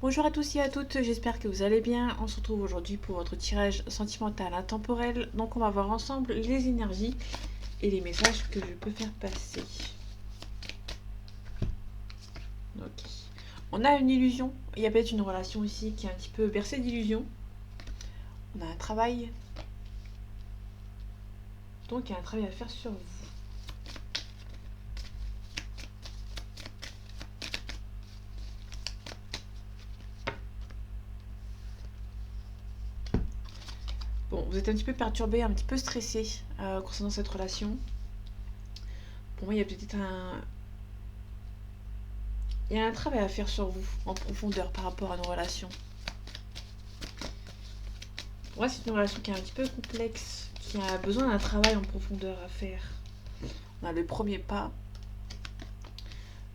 Bonjour à tous et à toutes, j'espère que vous allez bien. On se retrouve aujourd'hui pour votre tirage sentimental intemporel. Donc on va voir ensemble les énergies et les messages que je peux faire passer. Ok. On a une illusion, il y a peut-être une relation ici qui est un petit peu bercée d'illusions. On a un travail, donc il y a un travail à faire sur vous. Bon, vous êtes un petit peu perturbé, un petit peu stressé concernant cette relation. Pour moi, il y a peut-être il y a un travail à faire sur vous en profondeur par rapport à nos relations. Pour moi, c'est une relation qui est un petit peu complexe, qui a besoin d'un travail en profondeur à faire. On a le premier pas.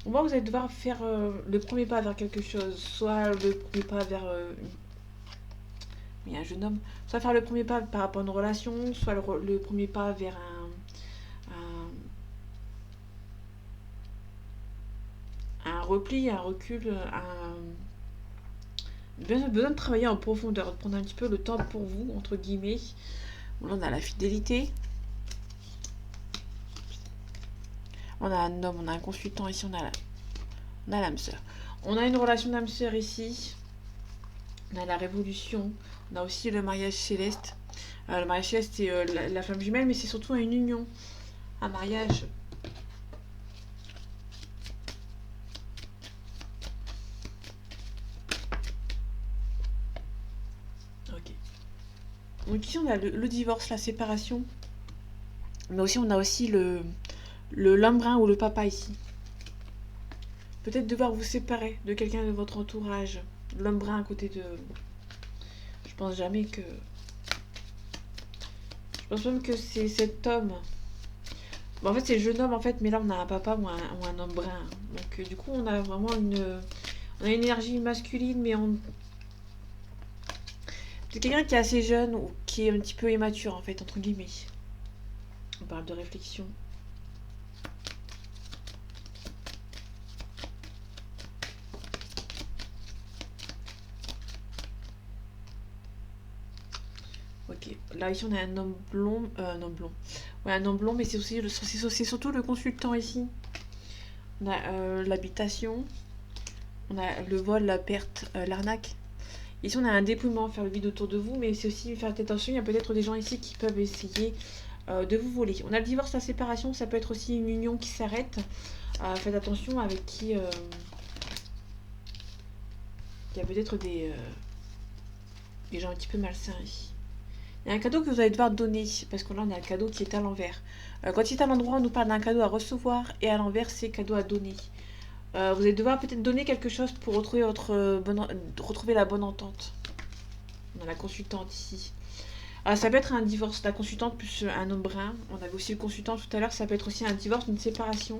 Pour moi, vous allez devoir faire le premier pas vers quelque chose, soit le premier pas vers un jeune homme, soit faire le premier pas par rapport à une relation, soit le premier pas vers un repli, un recul, besoin de travailler en profondeur, de prendre un petit peu le temps pour vous, entre guillemets. Bon, là, on a la fidélité. On a un homme, on a un consultant ici, on a l'âme sœur. On a une relation d'âme sœur ici. On a la révolution. On a aussi le mariage céleste. Le mariage céleste, c'est la flamme jumelle, mais c'est surtout une union. Un mariage. Ok. Donc ici, on a le divorce, la séparation. Mais aussi, on a aussi l'homme brun ou le papa ici. Peut-être devoir vous séparer de quelqu'un de votre entourage. L'homme brun à côté de... Je pense jamais que... Je pense même que c'est cet homme. Bon, en fait, c'est le jeune homme, en fait, mais là, on a un papa ou un homme brun. Donc, du coup, on a vraiment on a une énergie masculine, mais c'est quelqu'un qui est assez jeune ou qui est un petit peu immature, en fait, entre guillemets. On parle de réflexion. Ok. Là, ici, on a un homme blond. Un homme blond. Ouais, un homme blond, mais c'est surtout le consultant ici. On a l'habitation. On a le vol, la perte, l'arnaque. Ici, on a un dépouillement, faire le vide autour de vous, mais c'est aussi faire attention. Il y a peut-être des gens ici qui peuvent essayer de vous voler. On a le divorce, la séparation. Ça peut être aussi une union qui s'arrête. Faites attention avec qui. Il y a peut-être des gens un petit peu malsains ici. Il y a un cadeau que vous allez devoir donner, parce que là, on a un cadeau qui est à l'envers. Quand il est à l'endroit, on nous parle d'un cadeau à recevoir, et à l'envers, c'est cadeau à donner. Vous allez devoir peut-être donner quelque chose pour retrouver, retrouver la bonne entente. On a la consultante ici. Ça peut être un divorce, la consultante plus un homme brun. On avait aussi le consultant tout à l'heure, ça peut être aussi un divorce, une séparation.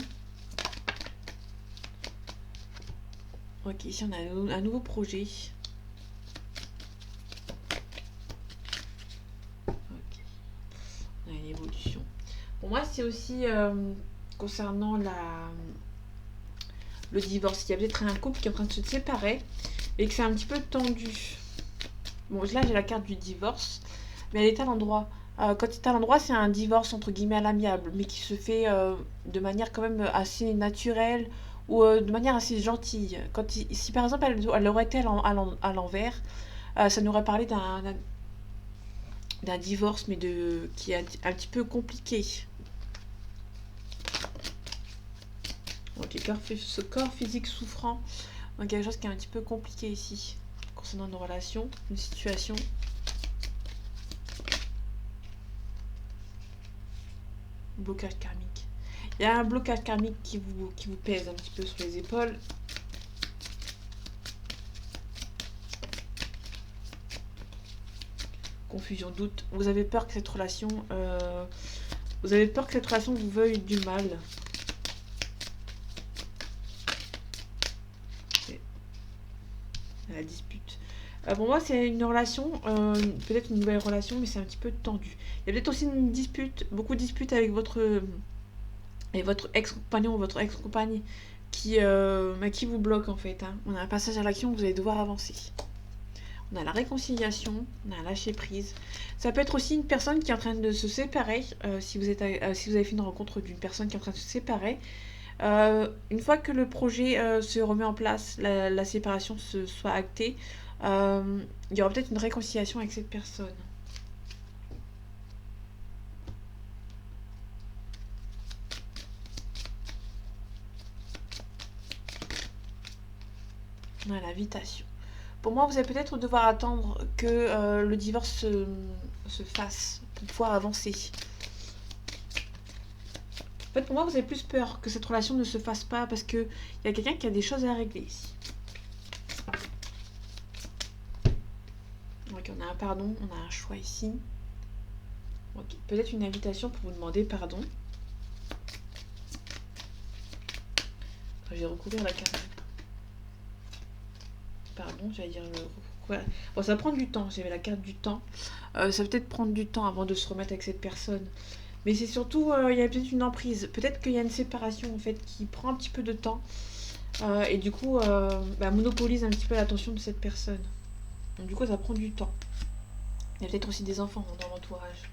Ok, ici on a un nouveau projet. Ok, on a une évolution. Pour moi, c'est aussi concernant le divorce. Il y a peut-être un couple qui est en train de se séparer et que c'est un petit peu tendu. Bon, là j'ai la carte du divorce, mais elle est à l'endroit. Quand c'est à l'endroit, c'est un divorce entre guillemets à l'amiable, mais qui se fait de manière quand même assez naturelle ou de manière assez gentille. Si par exemple elle aurait été à l'envers, ça nous aurait parlé d'un divorce, mais qui est un petit peu compliqué. Donc, ce corps physique souffrant, donc quelque chose qui est un petit peu compliqué ici, concernant une relation, une situation. Blocage karmique. Il y a un blocage karmique qui vous pèse un petit peu sur les épaules. Confusion, doute. Vous avez peur que cette relation... vous veuille du mal. La dispute. Pour moi, c'est une relation, peut-être une nouvelle relation, mais c'est un petit peu tendu. Il y a peut-être aussi une dispute, beaucoup de disputes avec votre ex-compagnon ou votre ex-compagne qui vous bloque en fait, hein. On a un passage à l'action, vous allez devoir avancer. On a la réconciliation, on a un lâcher prise. Ça peut être aussi une personne qui est en train de se séparer. Si vous avez fait une rencontre d'une personne qui est en train de se séparer, une fois que le projet se remet en place, la séparation soit actée, il y aura peut-être une réconciliation avec cette personne. On a l'invitation. Pour moi, vous allez peut-être devoir attendre que le divorce se fasse pour pouvoir avancer. En fait, pour moi, vous avez plus peur que cette relation ne se fasse pas parce qu'il y a quelqu'un qui a des choses à régler ici. Donc, on a un pardon, on a un choix ici. Okay. Peut-être une invitation pour vous demander pardon. Je vais recouvrir la carte. Pardon, j'allais dire le... Bon, ça va prendre du temps, j'avais la carte du temps. Ça va peut-être prendre du temps avant de se remettre avec cette personne. Mais c'est surtout, il y a peut-être une emprise. Peut-être qu'il y a une séparation en fait qui prend un petit peu de temps. Et du coup, monopolise un petit peu l'attention de cette personne. Donc du coup, ça prend du temps. Il y a peut-être aussi des enfants dans l'entourage.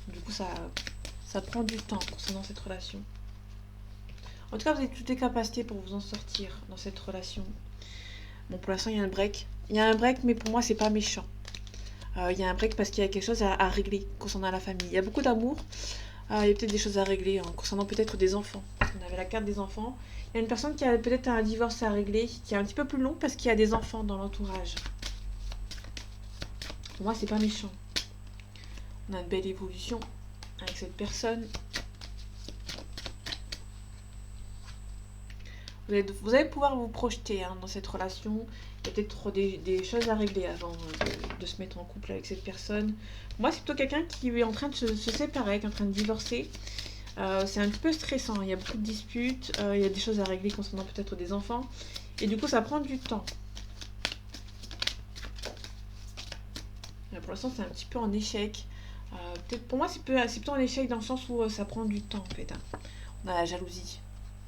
Du coup, ça prend du temps concernant cette relation. En tout cas, vous avez toutes les capacités pour vous en sortir dans cette relation. Bon, pour l'instant, il y a un break. Il y a un break, mais pour moi, c'est pas méchant. Il y a un break parce qu'il y a quelque chose à régler concernant la famille. Il y a beaucoup d'amour. Il y a peut-être des choses à régler concernant peut-être des enfants. On avait la carte des enfants. Il y a une personne qui a peut-être un divorce à régler, qui est un petit peu plus long parce qu'il y a des enfants dans l'entourage. Pour moi, c'est pas méchant. On a une belle évolution avec cette personne. Vous allez pouvoir vous projeter dans cette relation. Il y a peut-être des choses à régler avant de se mettre en couple avec cette personne. Moi, c'est plutôt quelqu'un qui est en train de se séparer, qui est en train de divorcer. C'est un petit peu stressant. Il y a beaucoup de disputes. Il y a des choses à régler concernant peut-être des enfants. Et du coup, ça prend du temps. Là, pour l'instant, c'est un petit peu en échec. Peut-être pour moi, c'est plutôt un échec dans le sens où ça prend du temps, en fait. On a la jalousie.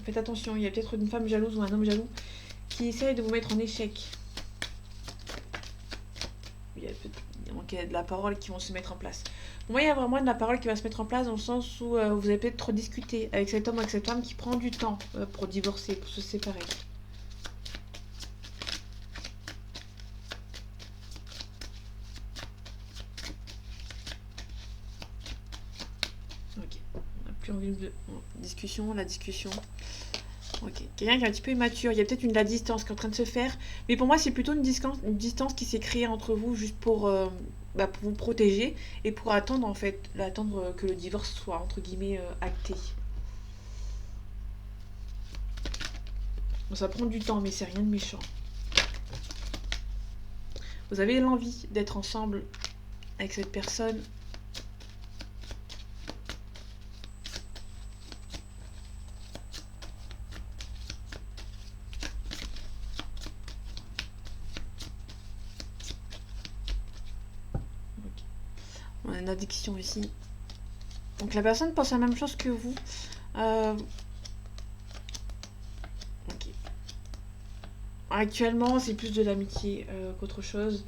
Faites attention, il y a peut-être une femme jalouse ou un homme jaloux qui essaye de vous mettre en échec. Il y a de la parole qui vont se mettre en place. Pour moi, il y a vraiment de la parole qui va se mettre en place dans le sens où vous allez peut-être trop discuter avec cet homme ou avec cette femme qui prend du temps pour divorcer, pour se séparer. Ok, on n'a plus envie de discussion, la discussion. Ok, quelqu'un qui est un petit peu immature, il y a peut-être la distance qui est en train de se faire, mais pour moi c'est plutôt une distance qui s'est créée entre vous juste pour vous protéger et pour attendre en fait, attendre que le divorce soit entre guillemets acté. Bon, ça prend du temps mais c'est rien de méchant. Vous avez l'envie d'être ensemble avec cette personne. On a une addiction ici. Donc la personne pense la même chose que vous. Ok. Actuellement, c'est plus de l'amitié qu'autre chose.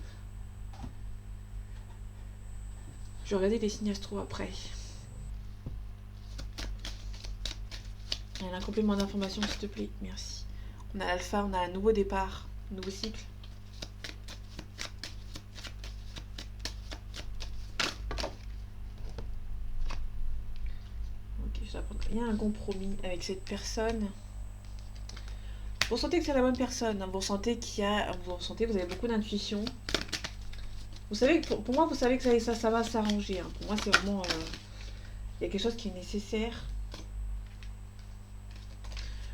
Je vais regarder les signes astro après. Il y a un complément d'information, s'il te plaît. Merci. On a l'alpha, on a un nouveau départ, un nouveau cycle. Il y a un compromis avec cette personne. Vous sentez que c'est la bonne personne. Vous sentez vous avez beaucoup d'intuition. Vous savez, pour moi, vous savez que ça va s'arranger. Pour moi, c'est vraiment... il y a quelque chose qui est nécessaire.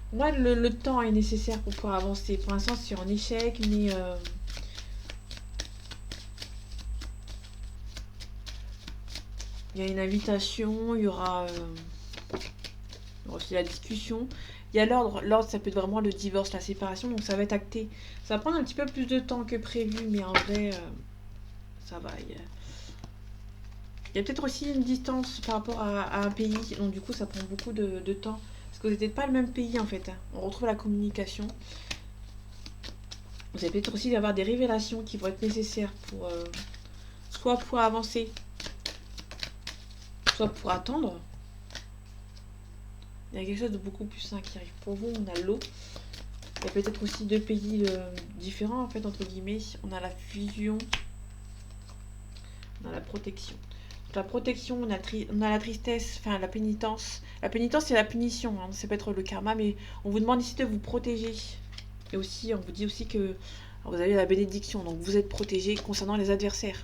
Pour moi, le temps est nécessaire pour pouvoir avancer. Pour l'instant, c'est en échec, mais... il y a une invitation, il y aura aussi la discussion. Il y a l'ordre. L'ordre, ça peut être vraiment le divorce, la séparation, donc ça va être acté. Ça va prendre un petit peu plus de temps que prévu, mais en vrai, ça va. Il y a peut-être aussi une distance par rapport à un pays, donc du coup, ça prend beaucoup de temps. Parce que vous n'êtes pas le même pays en fait. Hein. On retrouve la communication. Vous allez peut-être aussi avoir des révélations qui vont être nécessaires pour soit pour avancer, soit pour attendre. Il y a quelque chose de beaucoup plus sain qui arrive pour vous. On a l'eau. Il y a peut-être aussi deux pays différents en fait entre guillemets. On a la fusion, on a la protection. Donc, la protection, on a la tristesse, enfin la pénitence. La pénitence c'est la punition, hein. Ça peut être le karma, mais on vous demande ici de vous protéger. Et aussi, on vous dit aussi que vous avez la bénédiction, donc vous êtes protégé concernant les adversaires.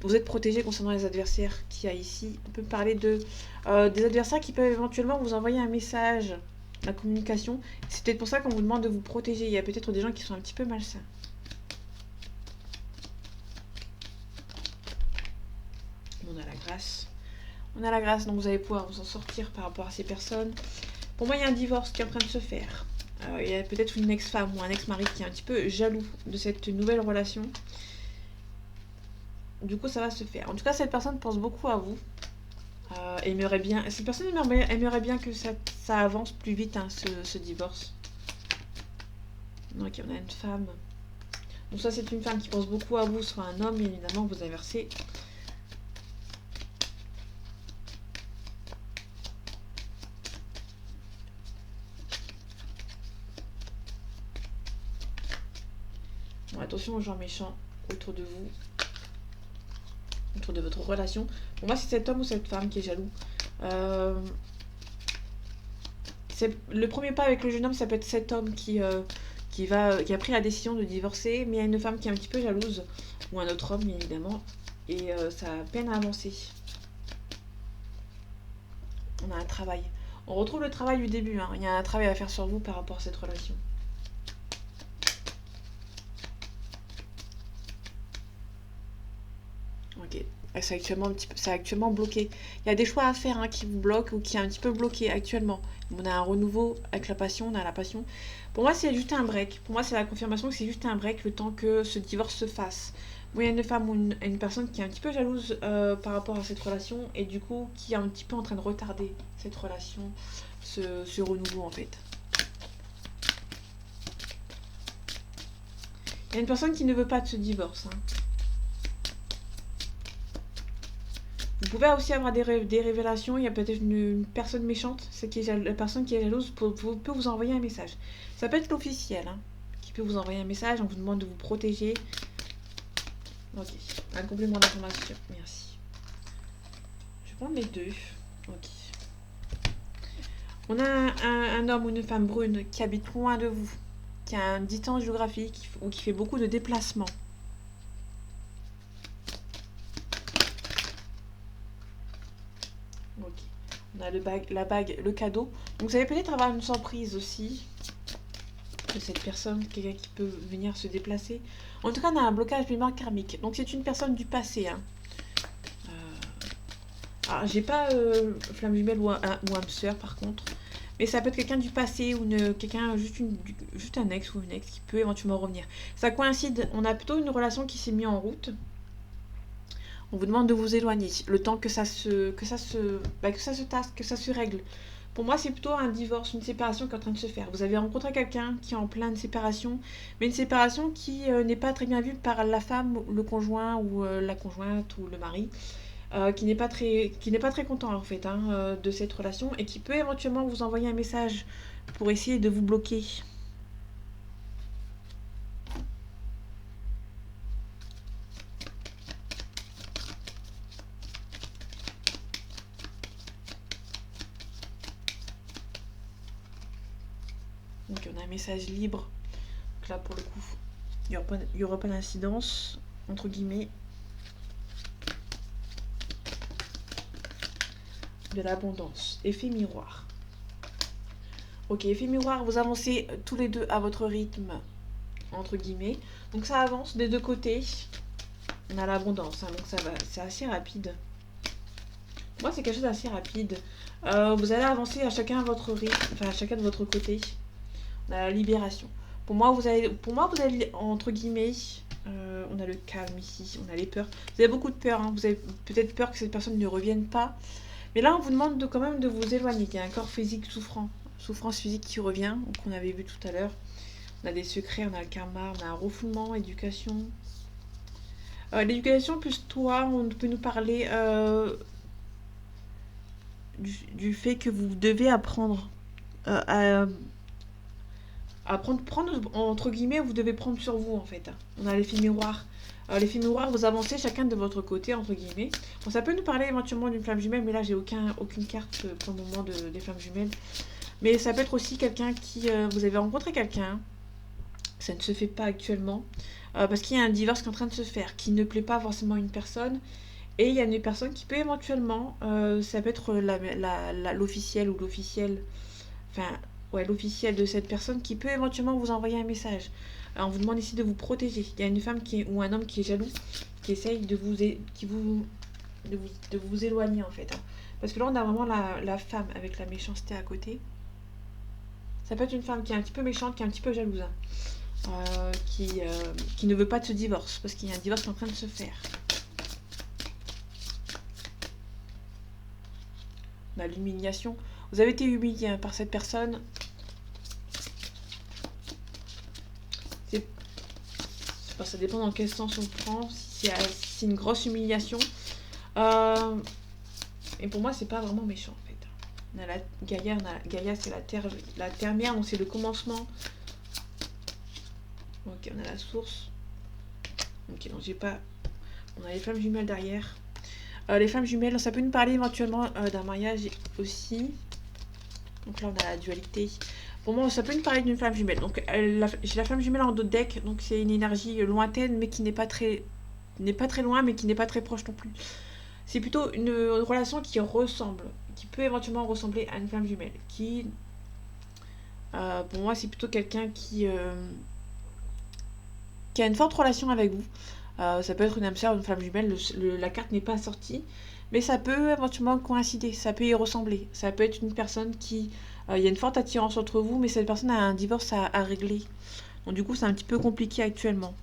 Vous êtes protégé concernant les adversaires qu'il y a ici. On peut parler de des adversaires qui peuvent éventuellement vous envoyer un message, la communication. C'est peut-être pour ça qu'on vous demande de vous protéger. Il y a peut-être des gens qui sont un petit peu malsains. On a la grâce. On a la grâce, donc vous allez pouvoir vous en sortir par rapport à ces personnes. Pour moi, il y a un divorce qui est en train de se faire. Il y a peut-être une ex-femme ou un ex-mari qui est un petit peu jaloux de cette nouvelle relation. Du coup, ça va se faire. En tout cas, cette personne pense beaucoup à vous. Aimerait bien, cette personne aimerait bien que ça avance plus vite, hein, ce divorce. Ok, on a une femme. Donc ça, c'est une femme qui pense beaucoup à vous, soit un homme, évidemment, vous inversez. Bon, attention aux gens méchants autour de vous. Autour de votre relation. Pour moi, c'est cet homme ou cette femme qui est jaloux. Le premier pas avec le jeune homme, ça peut être cet homme qui a pris la décision de divorcer, mais il y a une femme qui est un petit peu jalouse, ou un autre homme, bien évidemment, et ça peine à avancer. On a un travail. On retrouve le travail du début, hein. Il y a un travail à faire sur vous par rapport à cette relation. Ok, c'est actuellement bloqué. Il y a des choix à faire, hein, qui vous bloquent ou qui est un petit peu bloqué actuellement. On a un renouveau avec la passion, on a la passion. Pour moi, c'est juste un break. Pour moi, c'est la confirmation que c'est juste un break le temps que ce divorce se fasse. Moi, il y a une femme ou une personne qui est un petit peu jalouse par rapport à cette relation et du coup qui est un petit peu en train de retarder cette relation, ce renouveau en fait. Il y a une personne qui ne veut pas de ce divorce, hein. Vous pouvez aussi avoir des révélations. Il y a peut-être une personne méchante, la personne qui est jalouse peut vous envoyer un message. Ça peut être l'officiel, hein, qui peut vous envoyer un message. On vous demande de vous protéger. Ok, un complément d'information. Merci. Je vais prendre les deux. Ok. On a un homme ou une femme brune qui habite loin de vous, qui a une distance géographique ou qui fait beaucoup de déplacements. Ok. On a la bague, le cadeau. Donc vous allez peut-être avoir une surprise aussi de cette personne, quelqu'un qui peut venir se déplacer. En tout cas, on a un blocage mémoire karmique. Donc c'est une personne du passé, hein. Alors, j'ai pas flamme jumelle ou âme sœur par contre. Mais ça peut être quelqu'un du passé ou quelqu'un, juste un ex ou une ex qui peut éventuellement revenir. Ça coïncide, on a plutôt une relation qui s'est mise en route. On vous demande de vous éloigner, le temps que ça se tasse, que ça se règle. Pour moi, c'est plutôt un divorce, une séparation qui est en train de se faire. Vous avez rencontré quelqu'un qui est en pleine séparation, mais une séparation qui n'est pas très bien vue par la femme, le conjoint ou la conjointe ou le mari, qui n'est pas très content en fait, hein, de cette relation et qui peut éventuellement vous envoyer un message pour essayer de vous bloquer. Donc on a un message libre. Donc là pour le coup, il n'y aura pas d'incidence, entre guillemets. De l'abondance. Effet miroir. Ok, effet miroir, vous avancez tous les deux à votre rythme, entre guillemets. Donc ça avance des deux côtés. On a l'abondance, hein, donc ça va, c'est assez rapide. Moi, c'est quelque chose d'assez rapide. Vous allez avancer à chacun votre rythme, enfin à chacun de votre côté. On a la libération. Pour moi, vous allez entre guillemets, on a le calme ici, on a les peurs. Vous avez beaucoup de peur, hein. Vous avez peut-être peur que cette personne ne revienne pas. Mais là, on vous demande quand même de vous éloigner. Il y a un corps physique souffrant. Souffrance physique qui revient, qu'on avait vu tout à l'heure. On a des secrets, on a le karma, on a un refoulement, éducation. L'éducation plus toi, on peut nous parler du fait que vous devez apprendre à prendre, entre guillemets, vous devez prendre sur vous en fait. On a l'effet miroir. L'effet miroir, vous avancez chacun de votre côté, entre guillemets. Bon, ça peut nous parler éventuellement d'une flamme jumelle, mais là j'ai aucune carte pour le moment des flammes jumelles. Mais ça peut être aussi quelqu'un qui... vous avez rencontré quelqu'un, ça ne se fait pas actuellement, parce qu'il y a un divorce qui est en train de se faire, qui ne plaît pas forcément à une personne. Et il y a une personne qui peut éventuellement, ça peut être l'officiel ou l'officiel, enfin, ouais, l'officiel de cette personne qui peut éventuellement vous envoyer un message. Alors, on vous demande ici de vous protéger. Il y a une femme ou un homme qui est jaloux, qui essaye de vous éloigner en fait. Parce que là, on a vraiment la femme avec la méchanceté à côté. Ça peut être une femme qui est un petit peu méchante, qui est un petit peu jalouse, qui ne veut pas de ce divorce, parce qu'il y a un divorce qui est en train de se faire. On a l'humiliation. Vous avez été humilié par cette personne. Ça dépend dans quel sens on prend. Si c'est une grosse humiliation. Et pour moi, c'est pas vraiment méchant en fait. On a la Gaïa, c'est la terre-mère, donc c'est le commencement. Ok, on a la source. Ok, donc j'ai pas. On a les flammes jumelles derrière. Les flammes jumelles, ça peut nous parler éventuellement d'un mariage aussi. Donc là, on a la dualité. Pour moi, ça peut nous parler d'une flamme jumelle. Donc, j'ai la flamme jumelle en dos de deck. Donc, c'est une énergie lointaine, mais qui n'est pas très loin, mais qui n'est pas très proche non plus. C'est plutôt une relation qui ressemble, qui peut éventuellement ressembler à une flamme jumelle. Pour moi, c'est plutôt quelqu'un qui a une forte relation avec vous. Ça peut être une âme sœur ou une flamme jumelle. La carte n'est pas sortie. Mais ça peut éventuellement coïncider, ça peut y ressembler. Ça peut être une personne qui... Il y a une forte attirance entre vous, mais cette personne a un divorce à régler. Donc du coup, c'est un petit peu compliqué actuellement.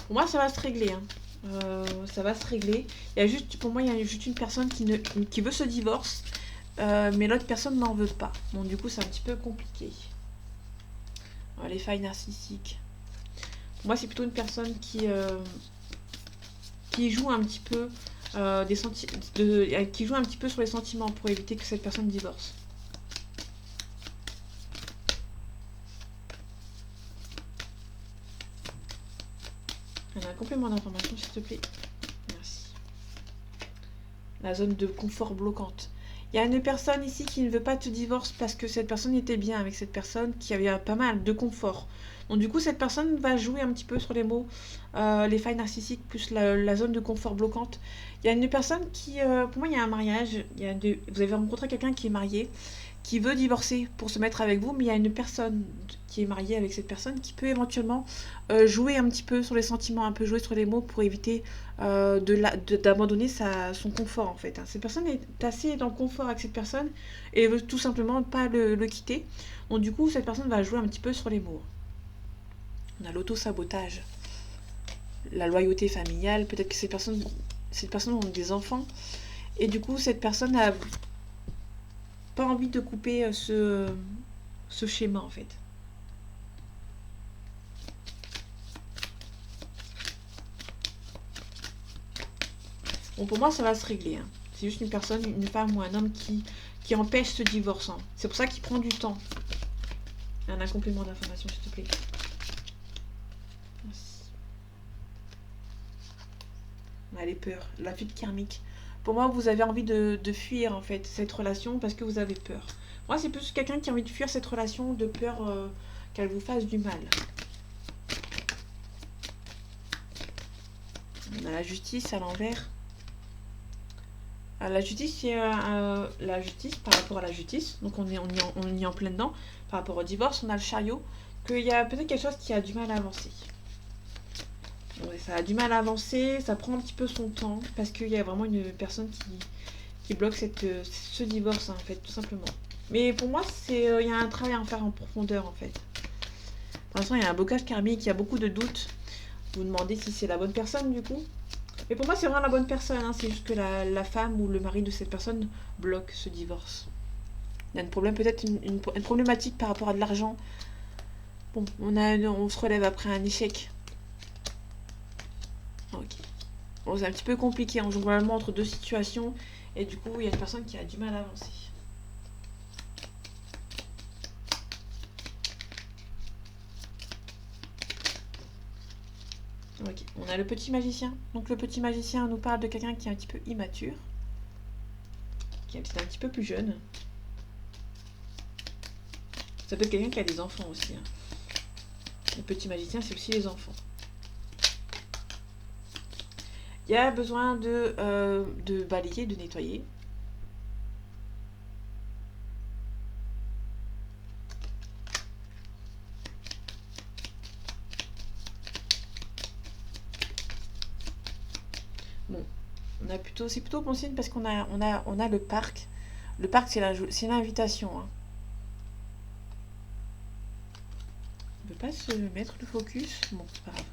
Pour moi, ça va se régler. Ça va se régler. Pour moi, il y a juste une personne qui veut ce divorce, mais l'autre personne n'en veut pas. Donc du coup, c'est un petit peu compliqué. Les failles narcissiques. Pour moi, c'est plutôt une personne qui joue un petit peu qui joue un petit peu sur les sentiments pour éviter que cette personne divorce. On a un complément d'information, s'il te plaît. Merci. La zone de confort bloquante. Il y a une personne ici qui ne veut pas te divorce parce que cette personne était bien avec cette personne, qui avait pas mal de confort. Donc du coup, cette personne va jouer un petit peu sur les mots, les failles narcissiques plus la zone de confort bloquante. Il y a une personne qui, pour moi, il y a un mariage. Vous avez rencontré quelqu'un qui est marié, qui veut divorcer pour se mettre avec vous, mais il y a une personne qui est mariée avec cette personne qui peut éventuellement jouer un petit peu sur les sentiments, un peu jouer sur les mots pour éviter d'abandonner son confort en fait. Cette personne est assez dans le confort avec cette personne et veut tout simplement pas le quitter. Donc du coup, cette personne va jouer un petit peu sur les mots. On a l'auto-sabotage, la loyauté familiale. Peut-être que cette personne ont des enfants. Et du coup, cette personne n'a pas envie de couper ce schéma, en fait. Bon, pour moi, ça va se régler. C'est juste une personne, une femme ou un homme qui empêche ce divorce. C'est pour ça qu'il prend du temps. Un complément d'information, s'il te plaît. On a les peurs, la fuite karmique. Pour moi, vous avez envie de fuir en fait cette relation parce que vous avez peur. Moi, c'est plus quelqu'un qui a envie de fuir cette relation de peur qu'elle vous fasse du mal. On a la justice à l'envers. La justice, c'est la justice par rapport à la justice. Donc on y est en plein dedans. Par rapport au divorce, on a le chariot. Qu'il y a peut-être quelque chose qui a du mal à avancer. Ouais, ça a du mal à avancer, ça prend un petit peu son temps, parce qu'il y a vraiment une personne qui bloque ce divorce, en fait, tout simplement. Mais pour moi, il y a un travail à faire en profondeur, en fait. Pour l'instant, il y a un blocage karmique, il y a beaucoup de doutes. Vous vous demandez si c'est la bonne personne, du coup. Mais pour moi, c'est vraiment la bonne personne, hein. C'est juste que la femme ou le mari de cette personne bloque ce divorce. Il y a un problème, peut-être une problématique par rapport à de l'argent. Bon, on se relève après un échec. Ok. Bon, c'est un petit peu compliqué. On joue vraiment entre deux situations. Et du coup, il y a une personne qui a du mal à avancer. Ok, on a le petit magicien. Donc le petit magicien nous parle de quelqu'un qui est un petit peu immature. Qui est peut-être un petit peu plus jeune. Ça peut être quelqu'un qui a des enfants aussi, hein. Le petit magicien, c'est aussi les enfants. Il y a besoin de balayer, de nettoyer. Bon, c'est plutôt bon signe parce qu'on a le parc. Le parc, c'est l'invitation, hein. On peut pas se mettre le focus. Bon, c'est pas grave.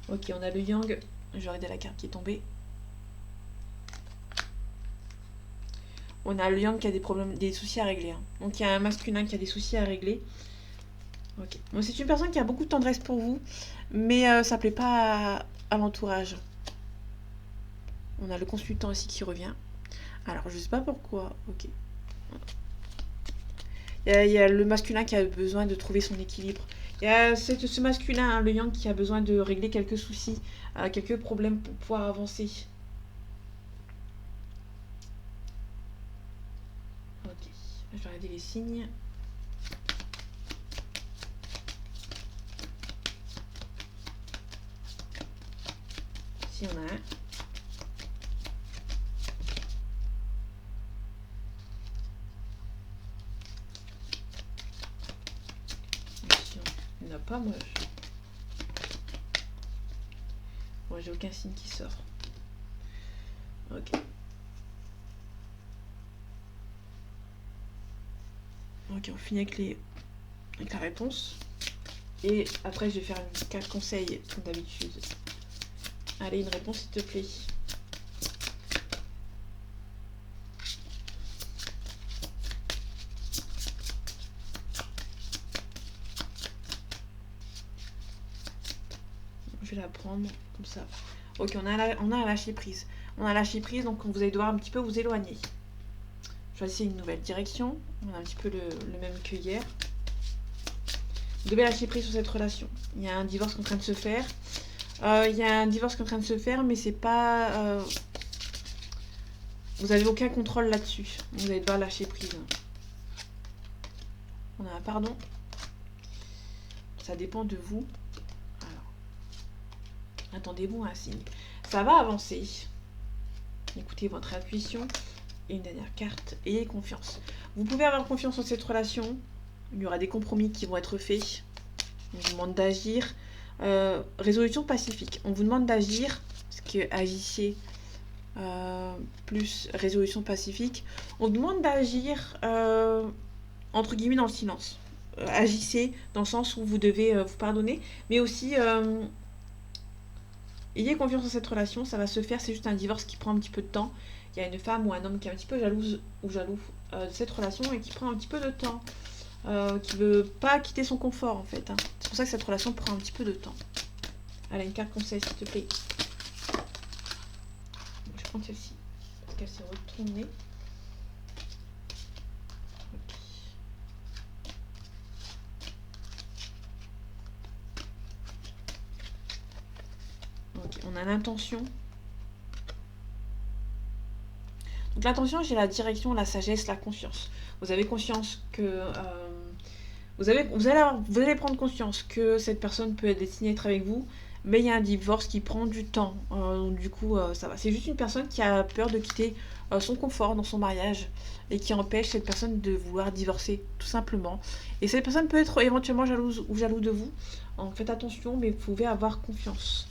Ok, on a le yang. Je vais regarder la carte qui est tombée. On a le yang qui a des problèmes, des soucis à régler, hein. Donc il y a un masculin qui a des soucis à régler. Ok. Bon, c'est une personne qui a beaucoup de tendresse pour vous, mais ça plaît pas à l'entourage. On a le consultant ici qui revient. Alors, je sais pas pourquoi. Ok. Il y a le masculin qui a besoin de trouver son équilibre. Il y a ce masculin, hein, le yang, qui a besoin de régler quelques soucis, quelques problèmes pour pouvoir avancer. Ok. Je vais regarder les signes. Si on a un. Il n'y en a pas, moi. Moi, j'ai aucun signe qui sort. Ok. Ok, on finit avec la réponse. Et après, je vais faire une carte conseil, comme d'habitude. Allez, une réponse, s'il te plaît. Je vais la prendre comme ça. Ok, on a lâché prise. On a lâché prise, donc vous allez devoir un petit peu vous éloigner. Choisissez une nouvelle direction. On a un petit peu le même que hier. Vous devez lâcher prise sur cette relation. Il y a un divorce qui est en train de se faire. Il y a un divorce qui est en train de se faire, mais c'est pas... vous avez aucun contrôle là-dessus. Vous allez devoir lâcher prise. On a un pardon. Ça dépend de vous. Alors, attendez-vous un signe. Ça va avancer. Écoutez votre intuition. Et une dernière carte. Ayez confiance. Vous pouvez avoir confiance en cette relation. Il y aura des compromis qui vont être faits. On vous demande d'agir. Résolution pacifique. On vous demande d'agir. Parce que agissez plus résolution pacifique. On demande d'agir entre guillemets dans le silence. Agissez dans le sens où vous devez vous pardonner. Mais aussi... ayez confiance en cette relation, ça va se faire, c'est juste un divorce qui prend un petit peu de temps. Il y a une femme ou un homme qui est un petit peu jalouse ou jaloux de cette relation et qui prend un petit peu de temps. Qui veut pas quitter son confort en fait, hein. C'est pour ça que cette relation prend un petit peu de temps. Allez, une carte conseil s'il te plaît. Je vais prendre celle-ci parce qu'elle s'est retournée. Ok, on a l'intention. Donc l'intention, j'ai la direction, la sagesse, la confiance. Vous avez conscience que... vous allez prendre conscience que cette personne peut être destinée à être avec vous, mais il y a un divorce qui prend du temps. Donc du coup, ça va. C'est juste une personne qui a peur de quitter son confort dans son mariage et qui empêche cette personne de vouloir divorcer, tout simplement. Et cette personne peut être éventuellement jalouse ou jaloux de vous. Donc faites attention, mais vous pouvez avoir confiance.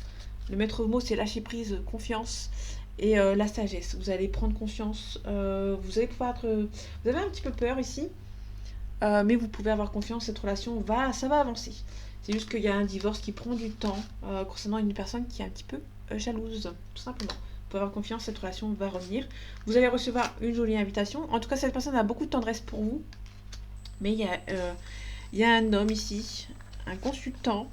Le maître mot, c'est lâcher prise, confiance et la sagesse. Vous allez prendre confiance. Vous allez pouvoir être... Vous avez un petit peu peur ici. Mais vous pouvez avoir confiance, cette relation ça va avancer. C'est juste qu'il y a un divorce qui prend du temps concernant une personne qui est un petit peu jalouse, tout simplement. Vous pouvez avoir confiance, cette relation va revenir. Vous allez recevoir une jolie invitation. En tout cas, cette personne a beaucoup de tendresse pour vous. Mais il y a un homme ici, un consultant,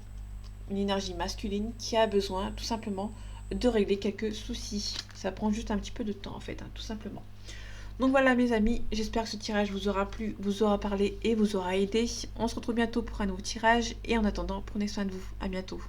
une énergie masculine qui a besoin tout simplement de régler quelques soucis. Ça prend juste un petit peu de temps en fait, tout simplement. Donc voilà mes amis, j'espère que ce tirage vous aura plu, vous aura parlé et vous aura aidé. On se retrouve bientôt pour un nouveau tirage et en attendant, prenez soin de vous. À bientôt.